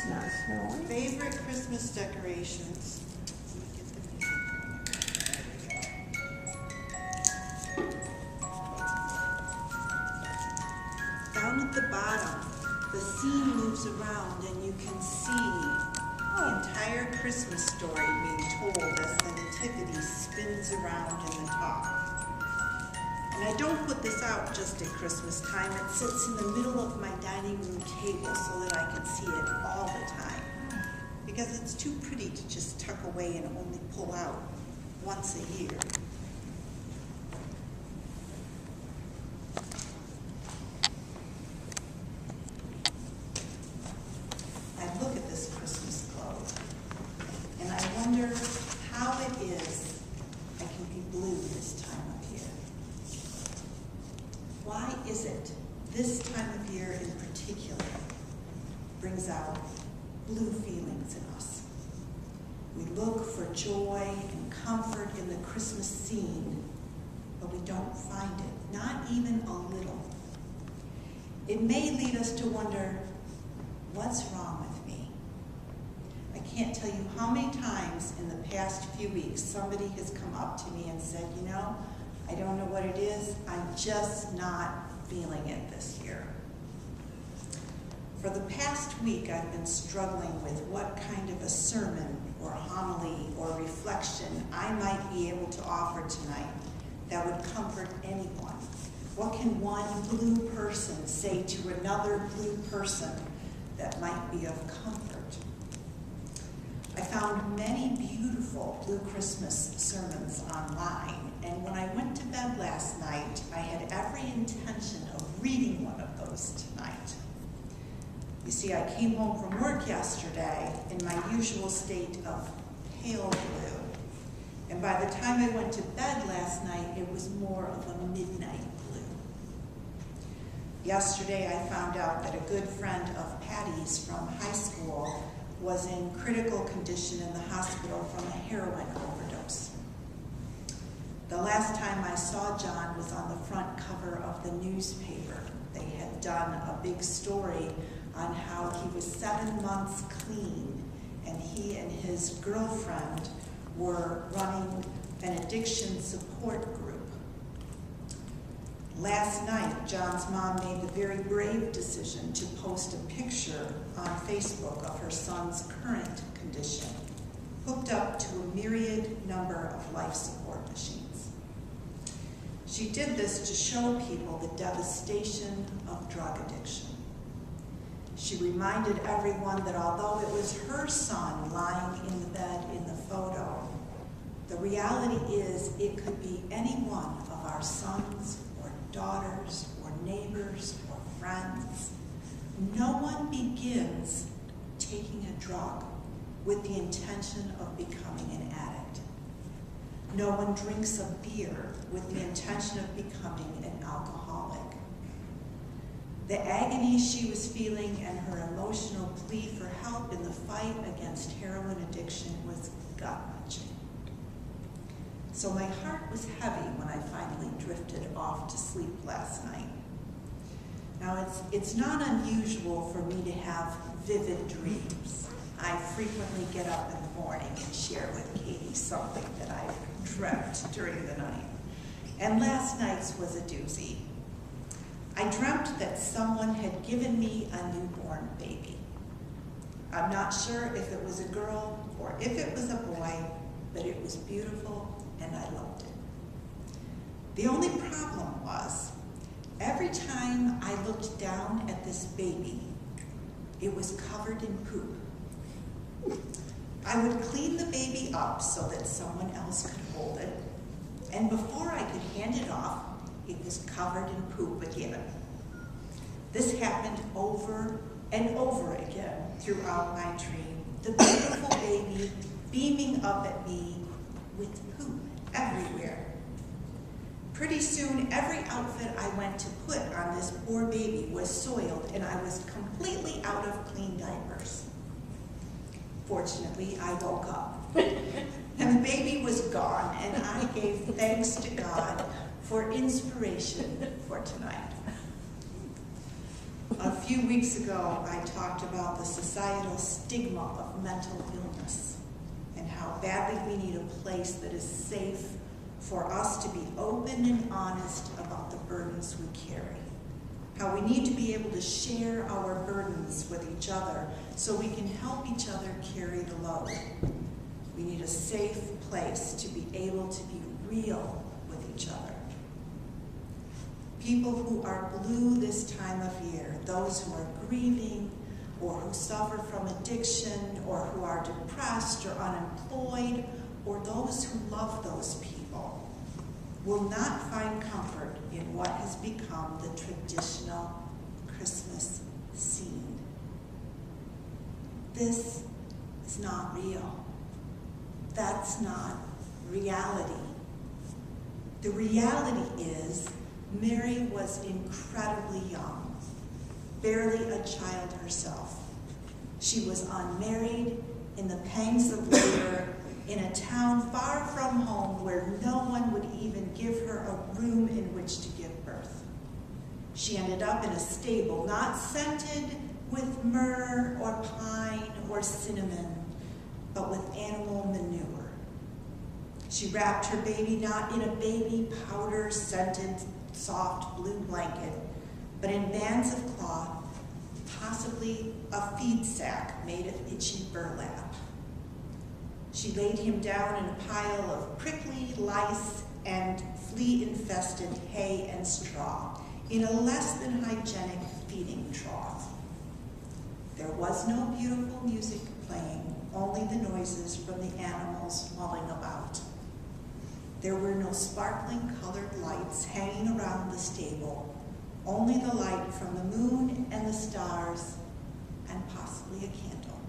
not snowing. Favorite Christmas decorations. Let me get the picture. There we go. Down at the bottom, the scene moves around and you can see the entire Christmas story being told as the nativity spins around in the top. And I don't put this out just at Christmas time. It sits in the middle of my dining room table so that I can see it all the time. Because it's too pretty to just tuck away and only pull out once a year. I look at this Christmas globe and I wonder how it is I can be blue this time of year. Why is it this time of year in particular brings out blue feelings in us? We look for joy and comfort in the Christmas scene, but we don't find it, not even a little. It may lead us to wonder, what's wrong with me? I can't tell you how many times in the past few weeks somebody has come up to me and said, you know, I don't know what it is, I'm just not feeling it this year. For the past week, I've been struggling with what kind of a sermon or homily or reflection I might be able to offer tonight that would comfort anyone. What can one blue person say to another blue person that might be of comfort? I found many beautiful Blue Christmas sermons online, and when I went to bed last night, I had every intention of reading one of those tonight. You see, I came home from work yesterday in my usual state of pale blue, and by the time I went to bed last night, it was more of a midnight blue. Yesterday, I found out that a good friend of Patty's from high school was in critical condition in the hospital from a heroin overdose. The last time I saw John was on the front cover of the newspaper. They had done a big story on how he was 7 months clean, and he and his girlfriend were running an addiction support group. Last night, John's mom made the very brave decision to post a picture on Facebook of her son's current condition, hooked up to a myriad number of life support machines. She did this to show people the devastation of drug addiction. She reminded everyone that although it was her son lying in the bed in the photo, the reality is it could be any one of our sons or daughters or neighbors or friends. No one begins taking a drug with the intention of becoming an addict. No one drinks a beer with the intention of becoming an alcoholic. The agony she was feeling and her emotional plea for help in the fight against heroin addiction was gut-wrenching. So my heart was heavy when I finally drifted off to sleep last night. Now, it's not unusual for me to have vivid dreams. I frequently get up in the morning and share with Katie something that I've dreamt during the night. And last night's was a doozy. I dreamt that someone had given me a newborn baby. I'm not sure if it was a girl or if it was a boy, but it was beautiful and I loved it. The only problem was, every time I looked down at this baby, it was covered in poop. I would clean the baby up so that someone else could hold it, and before I could hand it off, it was covered in poop again. This happened over and over again throughout my dream. The beautiful baby beaming up at me with poop everywhere. Pretty soon, every outfit I went to put on this poor baby was soiled, and I was completely out of clean diapers. Fortunately, I woke up, and the baby was gone, and I gave thanks to God for inspiration for tonight. A few weeks ago, I talked about the societal stigma of mental illness and how badly we need a place that is safe for us to be open and honest about the burdens we carry. How we need to be able to share our burdens with each other so we can help each other carry the load. We need a safe place to be able to be real with each other. People who are blue this time of year, those who are grieving, or who suffer from addiction, or who are depressed or unemployed, or those who love those people, will not find comfort in what has become the traditional Christmas scene. This is not real. That's not reality. The reality is Mary was incredibly young, barely a child herself. She was unmarried, in the pangs of labor, in a town far from home where no one would even give her a room in which to give birth. She ended up in a stable not scented with myrrh or pine or cinnamon, but with animal manure. She wrapped her baby not in a baby powder-scented soft blue blanket, but in bands of cloth, possibly a feed sack made of itchy burlap. She laid him down in a pile of prickly lice and flea-infested hay and straw in a less than hygienic feeding trough. There was no beautiful music playing, only the noises from the animals mulling about. There were no sparkling colored lights hanging around the stable, only the light from the moon and the stars, and possibly a candle.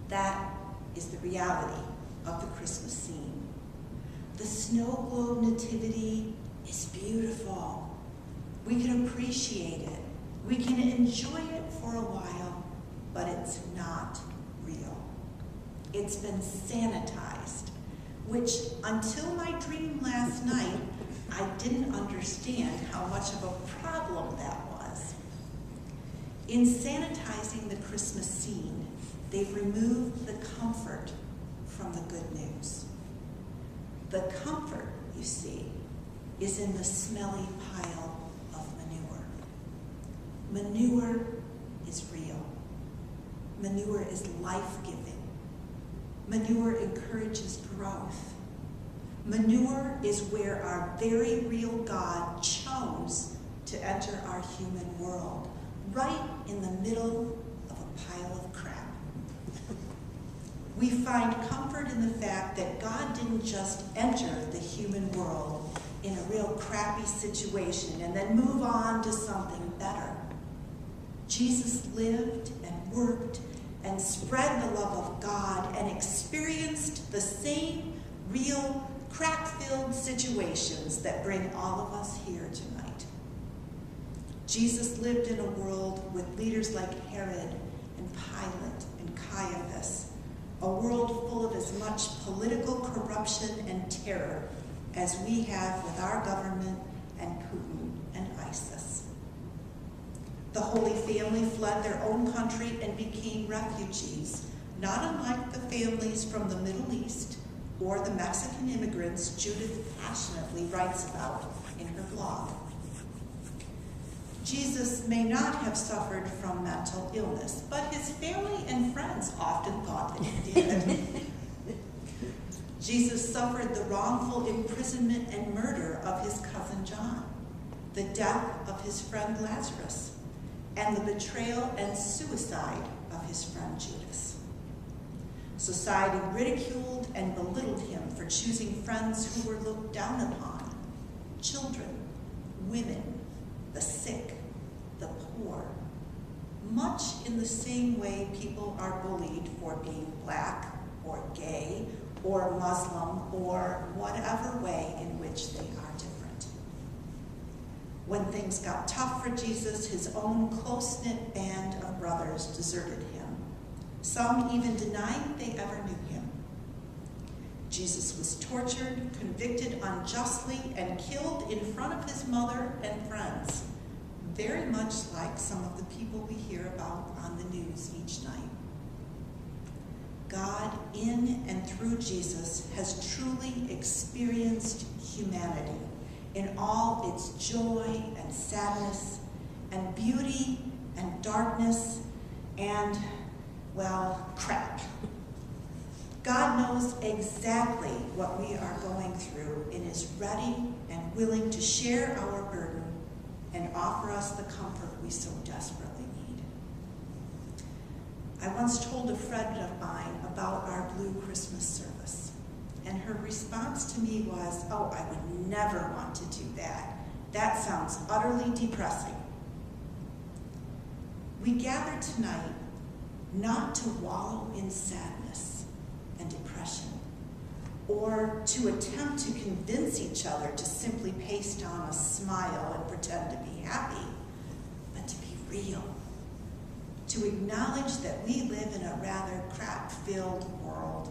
That is the reality of the Christmas scene. The snow globe nativity is beautiful. We can appreciate it. We can enjoy it for a while, but it's not real. It's been sanitized, which until my dream last night, I didn't understand how much of a problem that was. In sanitizing the Christmas scene, they've removed the comfort from the good news. The comfort, you see, is in the smelly pile of manure. Manure is real. Manure is life-giving. Manure encourages growth. Manure is where our very real God chose to enter our human world, right in the middle of a pile of crap. We find comfort in the fact that God didn't just enter the human world in a real crappy situation and then move on to something better. Jesus lived and worked and spread the love of God and experienced the same real crack-filled situations that bring all of us here tonight. Jesus lived in a world with leaders like Herod and Pilate and Caiaphas, a world full of as much political corruption and terror as we have with our government and Putin and ISIS. The Holy Family fled their own country and became refugees, not unlike the families from the Middle East or the Mexican immigrants Judith passionately writes about in her blog. Jesus may not have suffered from mental illness, but his family and friends often thought that he did. Jesus suffered the wrongful imprisonment and murder of his cousin John, the death of his friend Lazarus, and the betrayal and suicide of his friend Judas. Society ridiculed and belittled him for choosing friends who were looked down upon: children, women, the sick, the poor, much in the same way people are bullied for being black or gay or Muslim or whatever way in which they are different. When things got tough for Jesus, his own close-knit band of brothers deserted him. Some even denied they ever knew him. Jesus was tortured, convicted unjustly, and killed in front of his mother and friends. very much like some of the people we hear about on the news each night. God, in and through Jesus, has truly experienced humanity in all its joy and sadness and beauty and darkness and, well, crap. God knows exactly what we are going through and is ready and willing to share our burden and offer us the comfort we so desperately need. I once told a friend of mine about our Blue Christmas service, and her response to me was, "Oh, I would never want to do that. That sounds utterly depressing." We gather tonight not to wallow in sadness and depression, or to attempt to convince each other to simply paste on a smile and pretend to be happy, but to be real, to acknowledge that we live in a rather crap-filled world,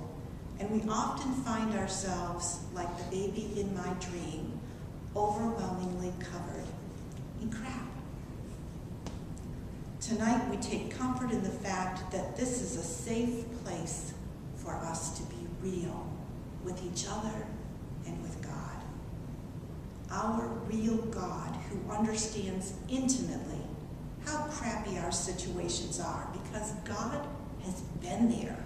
and we often find ourselves, like the baby in my dream, overwhelmingly covered in crap. Tonight we take comfort in the fact that this is a safe place for us to be real with each other and with God. Our real God who understands intimately how crappy our situations are because God has been there.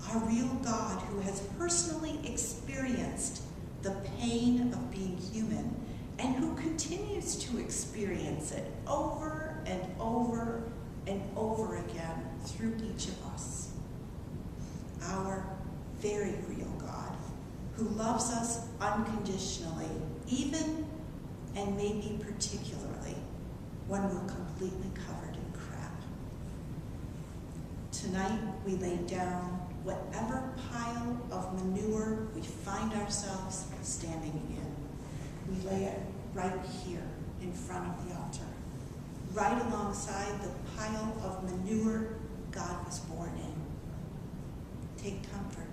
Our real God who has personally experienced the pain of being human and who continues to experience it over and over and over again through each of us. Our very real God who loves us unconditionally, even and maybe particularly when we're completely covered in crap. Tonight we lay down whatever pile of manure we find ourselves standing in. We lay it right here in front of the altar, right alongside the pile of manure God was born in. Take comfort